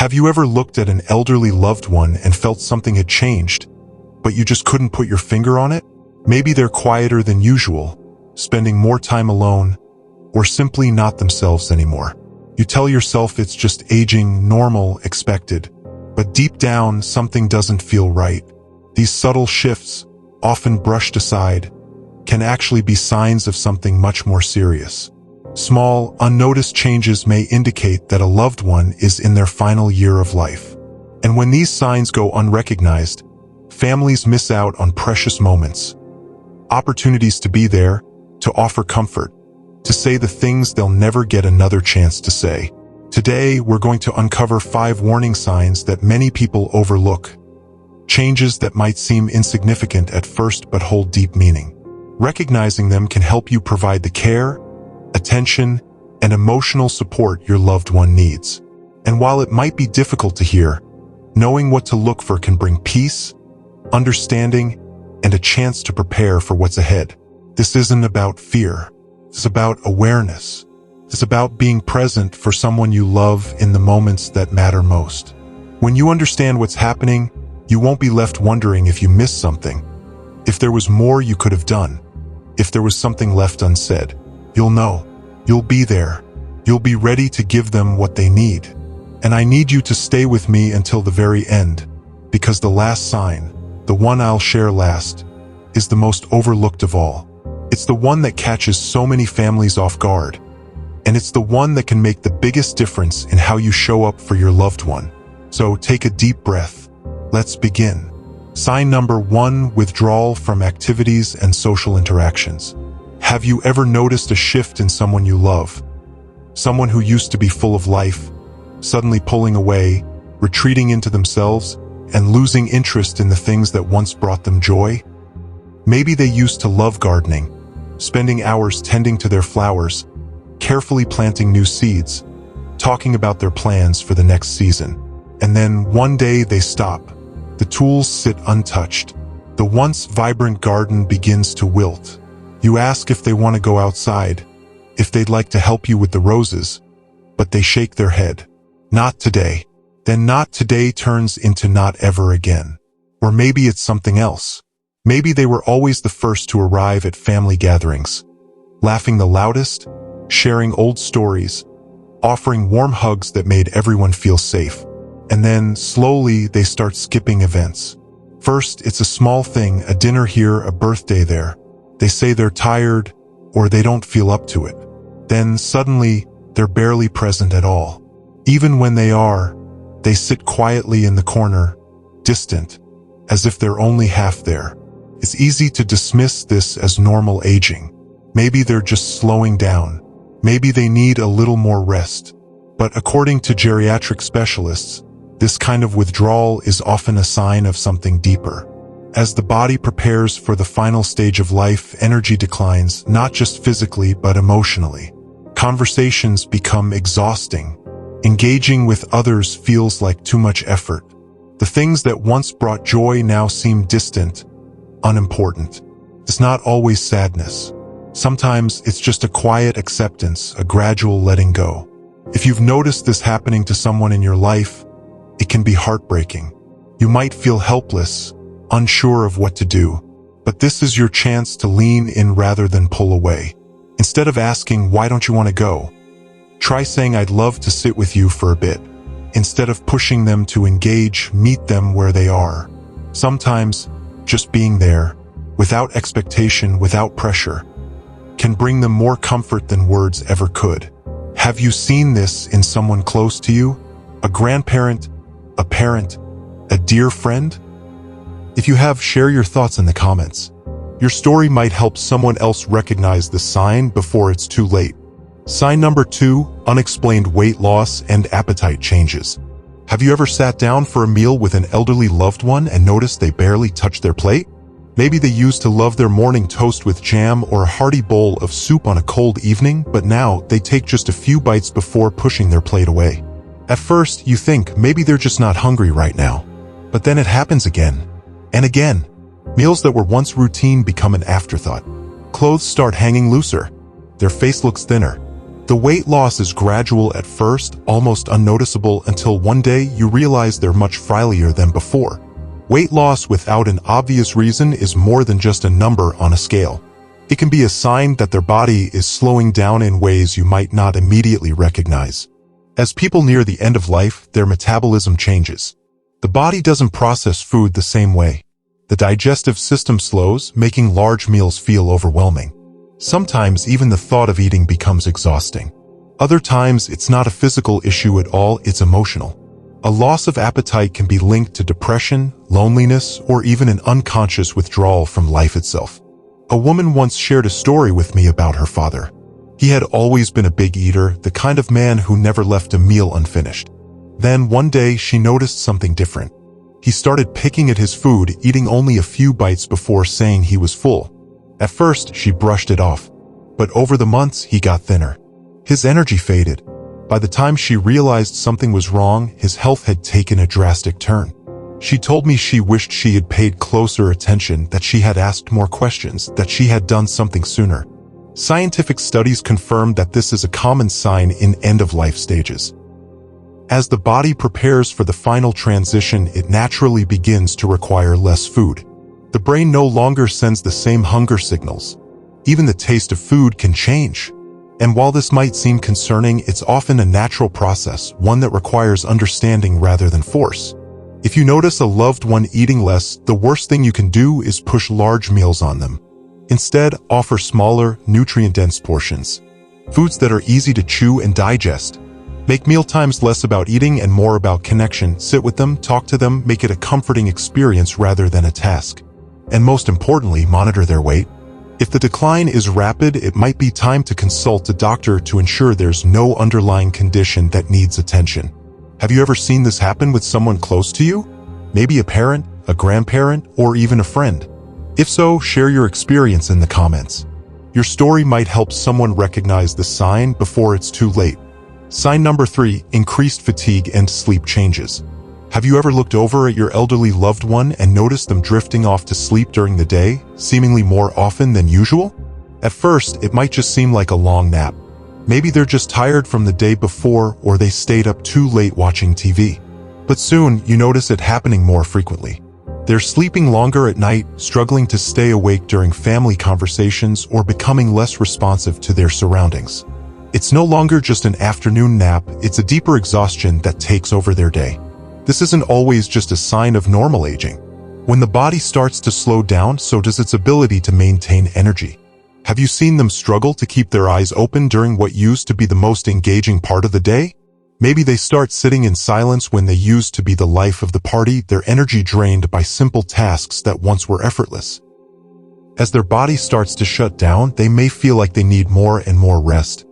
Have you ever looked at an elderly loved one and felt something had changed, but you just couldn't put your finger on it? Maybe they're quieter than usual, spending more time alone, or simply not themselves anymore. You tell yourself it's just aging, normal, expected, but deep down something doesn't feel right. These subtle shifts, often brushed aside, can actually be signs of something much more serious. Small, unnoticed changes may indicate that a loved one is in their final year of life. And when these signs go unrecognized, families miss out on precious moments, opportunities to be there, to offer comfort, to say the things they'll never get another chance to say. Today, we're going to uncover 5 warning signs that many people overlook, changes that might seem insignificant at first but hold deep meaning. Recognizing them can help you provide the care, attention, and emotional support your loved one needs. And while it might be difficult to hear, knowing what to look for can bring peace, understanding, and a chance to prepare for what's ahead. This isn't about fear. It's about awareness. It's about being present for someone you love in the moments that matter most. When you understand what's happening, you won't be left wondering if you missed something, if there was more you could have done, if there was something left unsaid. You'll know. You'll be there. You'll be ready to give them what they need. And I need you to stay with me until the very end, because the last sign, the one I'll share last, is the most overlooked of all. It's the one that catches so many families off guard. And it's the one that can make the biggest difference in how you show up for your loved one. So take a deep breath. Let's begin. Sign number 1, withdrawal from activities and social interactions. Have you ever noticed a shift in someone you love? Someone who used to be full of life, suddenly pulling away, retreating into themselves, and losing interest in the things that once brought them joy? Maybe they used to love gardening, spending hours tending to their flowers, carefully planting new seeds, talking about their plans for the next season. And then one day they stop. The tools sit untouched. The once vibrant garden begins to wilt. You ask if they want to go outside, if they'd like to help you with the roses, but they shake their head. Not today. Then not today turns into not ever again. Or maybe it's something else. Maybe they were always the first to arrive at family gatherings, laughing the loudest, sharing old stories, offering warm hugs that made everyone feel safe. And then, slowly, they start skipping events. First, it's a small thing, a dinner here, a birthday there. They say they're tired, or they don't feel up to it. Then, suddenly, they're barely present at all. Even when they are, they sit quietly in the corner, distant, as if they're only half there. It's easy to dismiss this as normal aging. Maybe they're just slowing down. Maybe they need a little more rest. But according to geriatric specialists, this kind of withdrawal is often a sign of something deeper. As the body prepares for the final stage of life, energy declines, not just physically but emotionally. Conversations become exhausting. Engaging with others feels like too much effort. The things that once brought joy now seem distant, unimportant. It's not always sadness. Sometimes it's just a quiet acceptance, a gradual letting go. If you've noticed this happening to someone in your life, it can be heartbreaking. You might feel helpless, unsure of what to do, but this is your chance to lean in rather than pull away. Instead of asking, "Why don't you want to go?" try saying, "I'd love to sit with you for a bit." Instead of pushing them to engage, meet them where they are. Sometimes, just being there, without expectation, without pressure, can bring them more comfort than words ever could. Have you seen this in someone close to you? A grandparent, a parent, a dear friend? If you have, share your thoughts in the comments. Your story might help someone else recognize the sign before it's too late. Sign number 2, unexplained weight loss and appetite changes. Have you ever sat down for a meal with an elderly loved one and noticed they barely touch their plate? Maybe they used to love their morning toast with jam or a hearty bowl of soup on a cold evening, but now they take just a few bites before pushing their plate away. At first, you think maybe they're just not hungry right now. But then it happens again and again. Meals that were once routine become an afterthought. Clothes start hanging looser. Their face looks thinner. The weight loss is gradual at first, almost unnoticeable until one day you realize they're much frilier than before. Weight loss without an obvious reason is more than just a number on a scale. It can be a sign that their body is slowing down in ways you might not immediately recognize. As people near the end of life, their metabolism changes. The body doesn't process food the same way. The digestive system slows, making large meals feel overwhelming. Sometimes even the thought of eating becomes exhausting. Other times it's not a physical issue at all, it's emotional. A loss of appetite can be linked to depression, loneliness, or even an unconscious withdrawal from life itself. A woman once shared a story with me about her father. He had always been a big eater, the kind of man who never left a meal unfinished. Then one day she noticed something different. He started picking at his food, eating only a few bites before saying he was full. At first, she brushed it off. But over the months, he got thinner. His energy faded. By the time she realized something was wrong, his health had taken a drastic turn. She told me she wished she had paid closer attention, that she had asked more questions, that she had done something sooner. Scientific studies confirm that this is a common sign in end-of-life stages. As the body prepares for the final transition, it naturally begins to require less food. The brain no longer sends the same hunger signals. Even the taste of food can change. And while this might seem concerning, it's often a natural process, one that requires understanding rather than force. If you notice a loved one eating less, the worst thing you can do is push large meals on them. Instead, offer smaller, nutrient-dense portions. Foods that are easy to chew and digest. Make mealtimes less about eating and more about connection. Sit with them, talk to them, make it a comforting experience rather than a task. And most importantly, monitor their weight. If the decline is rapid, it might be time to consult a doctor to ensure there's no underlying condition that needs attention. Have you ever seen this happen with someone close to you? Maybe a parent, a grandparent, or even a friend. If so, share your experience in the comments. Your story might help someone recognize the sign before it's too late. Sign number 3, increased fatigue and sleep changes. Have you ever looked over at your elderly loved one and noticed them drifting off to sleep during the day, seemingly more often than usual? At first, it might just seem like a long nap. Maybe they're just tired from the day before, or they stayed up too late watching TV. But soon, you notice it happening more frequently. They're sleeping longer at night, struggling to stay awake during family conversations, or becoming less responsive to their surroundings. It's no longer just an afternoon nap, it's a deeper exhaustion that takes over their day. This isn't always just a sign of normal aging. When the body starts to slow down, so does its ability to maintain energy. Have you seen them struggle to keep their eyes open during what used to be the most engaging part of the day? Maybe they start sitting in silence when they used to be the life of the party, their energy drained by simple tasks that once were effortless. As their body starts to shut down, they may feel like they need more and more rest.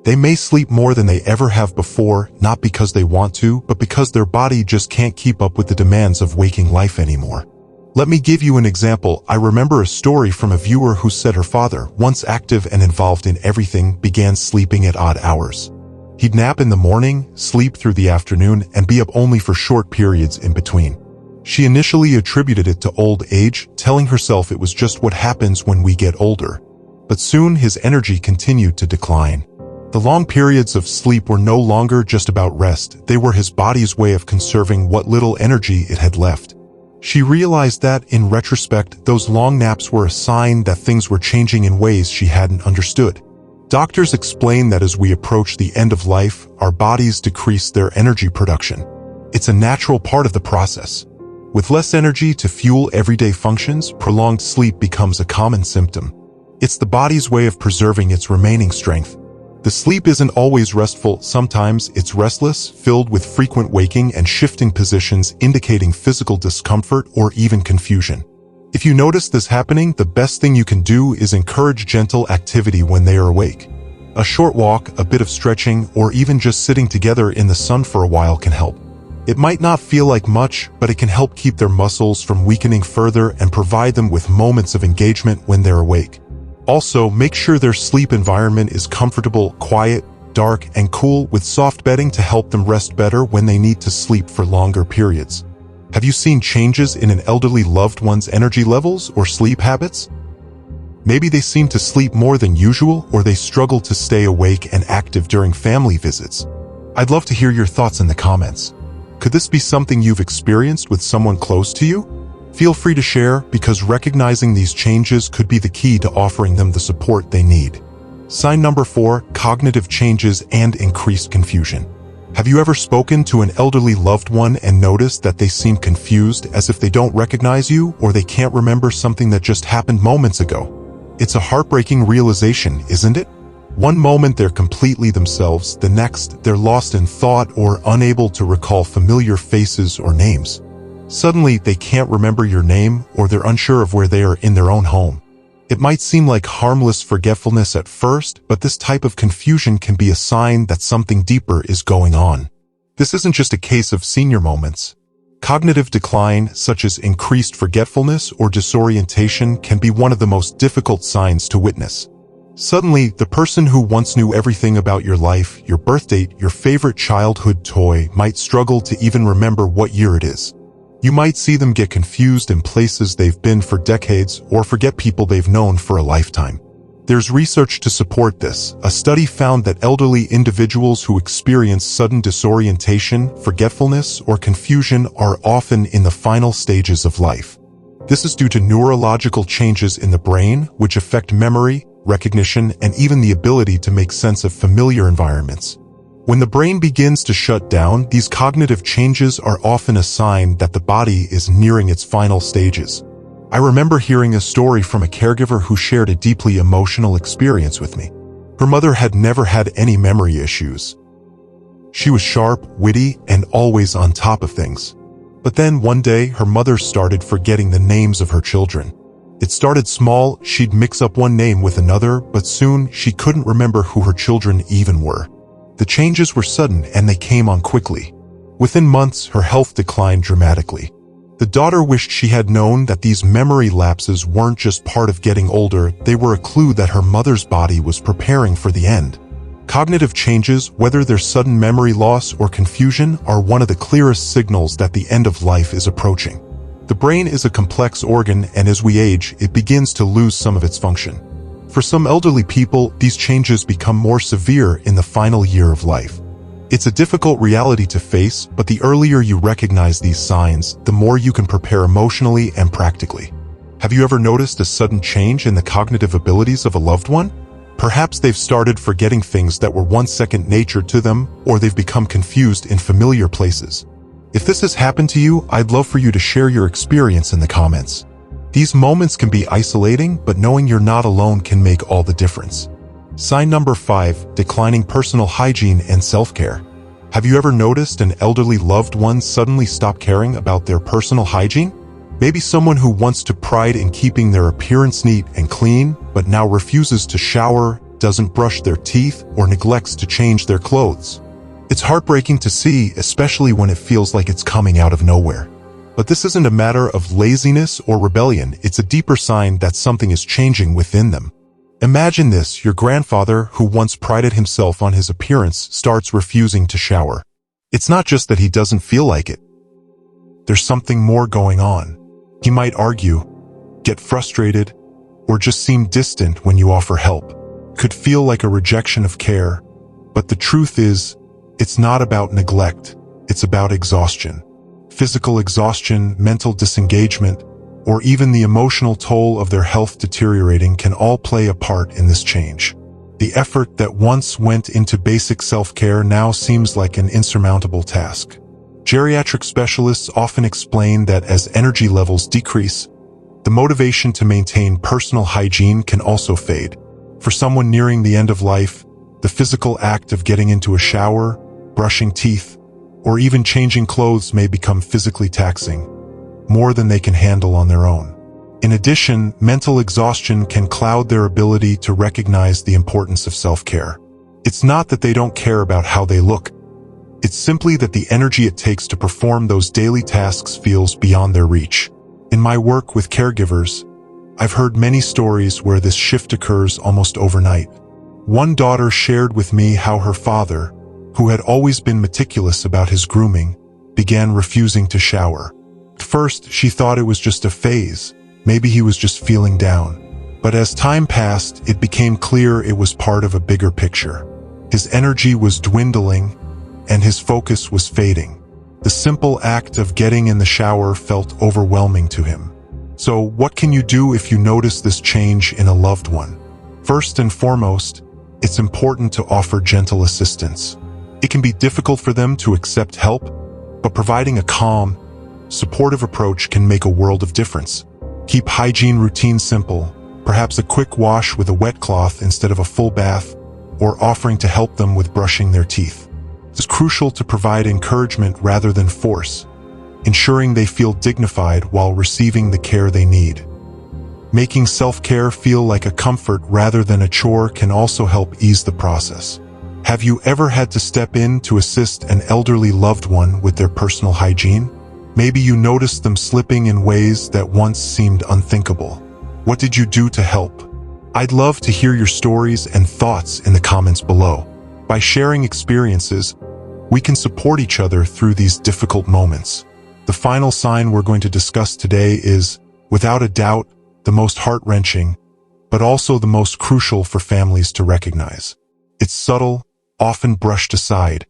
They may sleep more than they ever have before, not because they want to, but because their body just can't keep up with the demands of waking life anymore. Let me give you an example. I remember a story from a viewer who said her father, once active and involved in everything, began sleeping at odd hours. He'd nap in the morning, sleep through the afternoon, and be up only for short periods in between. She initially attributed it to old age, telling herself it was just what happens when we get older. But soon his energy continued to decline. The long periods of sleep were no longer just about rest, they were his body's way of conserving what little energy it had left. She realized that, in retrospect, those long naps were a sign that things were changing in ways she hadn't understood. Doctors explain that as we approach the end of life, our bodies decrease their energy production. It's a natural part of the process. With less energy to fuel everyday functions, prolonged sleep becomes a common symptom. It's the body's way of preserving its remaining strength. The sleep isn't always restful, sometimes it's restless, filled with frequent waking and shifting positions indicating physical discomfort or even confusion. If you notice this happening, the best thing you can do is encourage gentle activity when they are awake. A short walk, a bit of stretching, or even just sitting together in the sun for a while can help. It might not feel like much, but it can help keep their muscles from weakening further and provide them with moments of engagement when they're awake. Also, make sure their sleep environment is comfortable, quiet, dark, and cool, with soft bedding to help them rest better when they need to sleep for longer periods. Have you seen changes in an elderly loved one's energy levels or sleep habits? Maybe they seem to sleep more than usual, or they struggle to stay awake and active during family visits. I'd love to hear your thoughts in the comments. Could this be something you've experienced with someone close to you? Feel free to share, because recognizing these changes could be the key to offering them the support they need. Sign number 4, cognitive changes and increased confusion. Have you ever spoken to an elderly loved one and noticed that they seem confused, as if they don't recognize you or they can't remember something that just happened moments ago? It's a heartbreaking realization, isn't it? One moment they're completely themselves, the next they're lost in thought or unable to recall familiar faces or names. Suddenly, they can't remember your name, or they're unsure of where they are in their own home. It might seem like harmless forgetfulness at first, but this type of confusion can be a sign that something deeper is going on. This isn't just a case of senior moments. Cognitive decline, such as increased forgetfulness or disorientation, can be one of the most difficult signs to witness. Suddenly, the person who once knew everything about your life, your birth date, your favorite childhood toy, might struggle to even remember what year it is. You might see them get confused in places they've been for decades, or forget people they've known for a lifetime. There's research to support this. A study found that elderly individuals who experience sudden disorientation, forgetfulness, or confusion are often in the final stages of life. This is due to neurological changes in the brain, which affect memory, recognition, and even the ability to make sense of familiar environments. When the brain begins to shut down, these cognitive changes are often a sign that the body is nearing its final stages. I remember hearing a story from a caregiver who shared a deeply emotional experience with me. Her mother had never had any memory issues. She was sharp, witty, and always on top of things. But then one day, her mother started forgetting the names of her children. It started small. She'd mix up one name with another, but soon she couldn't remember who her children even were. The changes were sudden, and they came on quickly. Within months, her health declined dramatically. The daughter wished she had known that these memory lapses weren't just part of getting older, they were a clue that her mother's body was preparing for the end. Cognitive changes, whether they're sudden memory loss or confusion, are one of the clearest signals that the end of life is approaching. The brain is a complex organ, and as we age, it begins to lose some of its function. For some elderly people, these changes become more severe in the final year of life. It's a difficult reality to face, but the earlier you recognize these signs, the more you can prepare emotionally and practically. Have you ever noticed a sudden change in the cognitive abilities of a loved one? Perhaps they've started forgetting things that were once second nature to them, or they've become confused in familiar places. If this has happened to you, I'd love for you to share your experience in the comments. These moments can be isolating, but knowing you're not alone can make all the difference. Sign number 5, declining personal hygiene and self-care. Have you ever noticed an elderly loved one suddenly stop caring about their personal hygiene? Maybe someone who once took pride in keeping their appearance neat and clean, but now refuses to shower, doesn't brush their teeth, or neglects to change their clothes. It's heartbreaking to see, especially when it feels like it's coming out of nowhere. But this isn't a matter of laziness or rebellion, it's a deeper sign that something is changing within them. Imagine this: your grandfather, who once prided himself on his appearance, starts refusing to shower. It's not just that he doesn't feel like it. There's something more going on. He might argue, get frustrated, or just seem distant when you offer help. Could feel like a rejection of care. But the truth is, it's not about neglect, it's about exhaustion. Physical exhaustion, mental disengagement, or even the emotional toll of their health deteriorating can all play a part in this change. The effort that once went into basic self-care now seems like an insurmountable task. Geriatric specialists often explain that as energy levels decrease, the motivation to maintain personal hygiene can also fade. For someone nearing the end of life, the physical act of getting into a shower, brushing teeth, or even changing clothes may become physically taxing, more than they can handle on their own. In addition, mental exhaustion can cloud their ability to recognize the importance of self-care. It's not that they don't care about how they look. It's simply that the energy it takes to perform those daily tasks feels beyond their reach. In my work with caregivers, I've heard many stories where this shift occurs almost overnight. One daughter shared with me how her father, who had always been meticulous about his grooming, began refusing to shower. At first, she thought it was just a phase. Maybe he was just feeling down. But as time passed, it became clear it was part of a bigger picture. His energy was dwindling, and his focus was fading. The simple act of getting in the shower felt overwhelming to him. So, what can you do if you notice this change in a loved one? First and foremost, it's important to offer gentle assistance. It can be difficult for them to accept help, but providing a calm, supportive approach can make a world of difference. Keep hygiene routines simple, perhaps a quick wash with a wet cloth instead of a full bath, or offering to help them with brushing their teeth. It's crucial to provide encouragement rather than force, ensuring they feel dignified while receiving the care they need. Making self-care feel like a comfort rather than a chore can also help ease the process. Have you ever had to step in to assist an elderly loved one with their personal hygiene? Maybe you noticed them slipping in ways that once seemed unthinkable. What did you do to help? I'd love to hear your stories and thoughts in the comments below. By sharing experiences, we can support each other through these difficult moments. The final sign we're going to discuss today is, without a doubt, the most heart-wrenching, but also the most crucial for families to recognize. It's subtle, often brushed aside,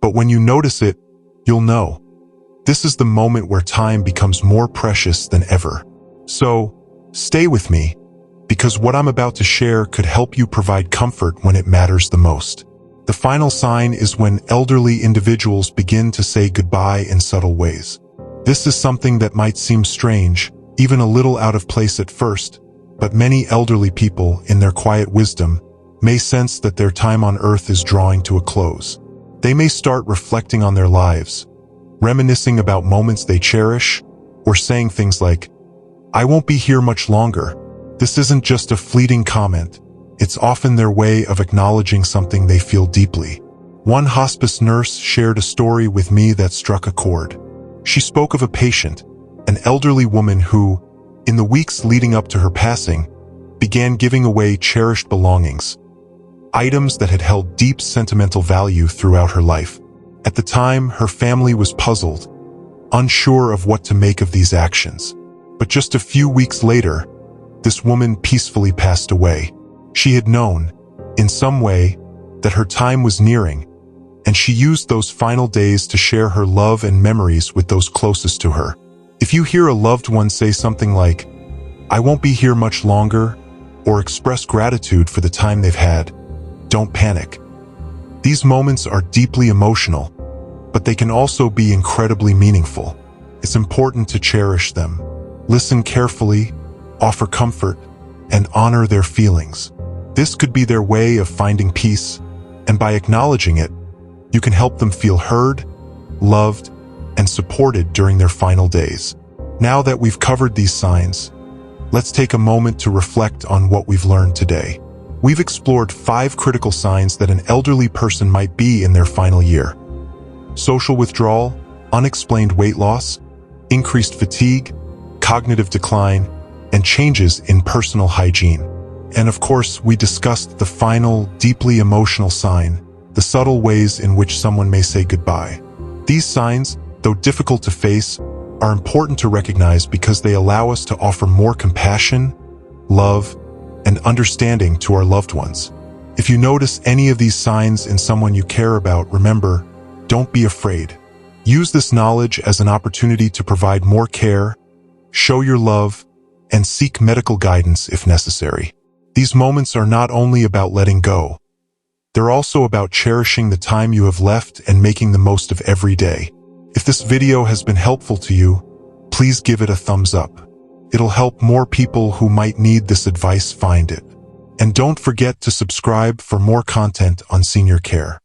but when you notice it, you'll know. This is the moment where time becomes more precious than ever. So, stay with me, because what I'm about to share could help you provide comfort when it matters the most. The final sign is when elderly individuals begin to say goodbye in subtle ways. This is something that might seem strange, even a little out of place at first, but many elderly people, in their quiet wisdom, may sense that their time on earth is drawing to a close. They may start reflecting on their lives, reminiscing about moments they cherish, or saying things like, "I won't be here much longer." This isn't just a fleeting comment. It's often their way of acknowledging something they feel deeply. One hospice nurse shared a story with me that struck a chord. She spoke of a patient, an elderly woman who, in the weeks leading up to her passing, began giving away cherished belongings, items that had held deep sentimental value throughout her life. At the time, her family was puzzled, unsure of what to make of these actions. But just a few weeks later, this woman peacefully passed away. She had known, in some way, that her time was nearing, and she used those final days to share her love and memories with those closest to her. If you hear a loved one say something like, "I won't be here much longer," or express gratitude for the time they've had, don't panic. These moments are deeply emotional, but they can also be incredibly meaningful. It's important to cherish them. Listen carefully, offer comfort, and honor their feelings. This could be their way of finding peace, and by acknowledging it, you can help them feel heard, loved, and supported during their final days. Now that we've covered these signs, let's take a moment to reflect on what we've learned today. We've explored 5 critical signs that an elderly person might be in their final year: social withdrawal, unexplained weight loss, increased fatigue, cognitive decline, and changes in personal hygiene. And of course, we discussed the final, deeply emotional sign, the subtle ways in which someone may say goodbye. These signs, though difficult to face, are important to recognize because they allow us to offer more compassion, love, and understanding to our loved ones. If you notice any of these signs in someone you care about, remember, don't be afraid. Use this knowledge as an opportunity to provide more care, show your love, and seek medical guidance if necessary. These moments are not only about letting go. They're also about cherishing the time you have left and making the most of every day. If this video has been helpful to you, please give it a thumbs up. It'll help more people who might need this advice find it. And don't forget to subscribe for more content on senior care.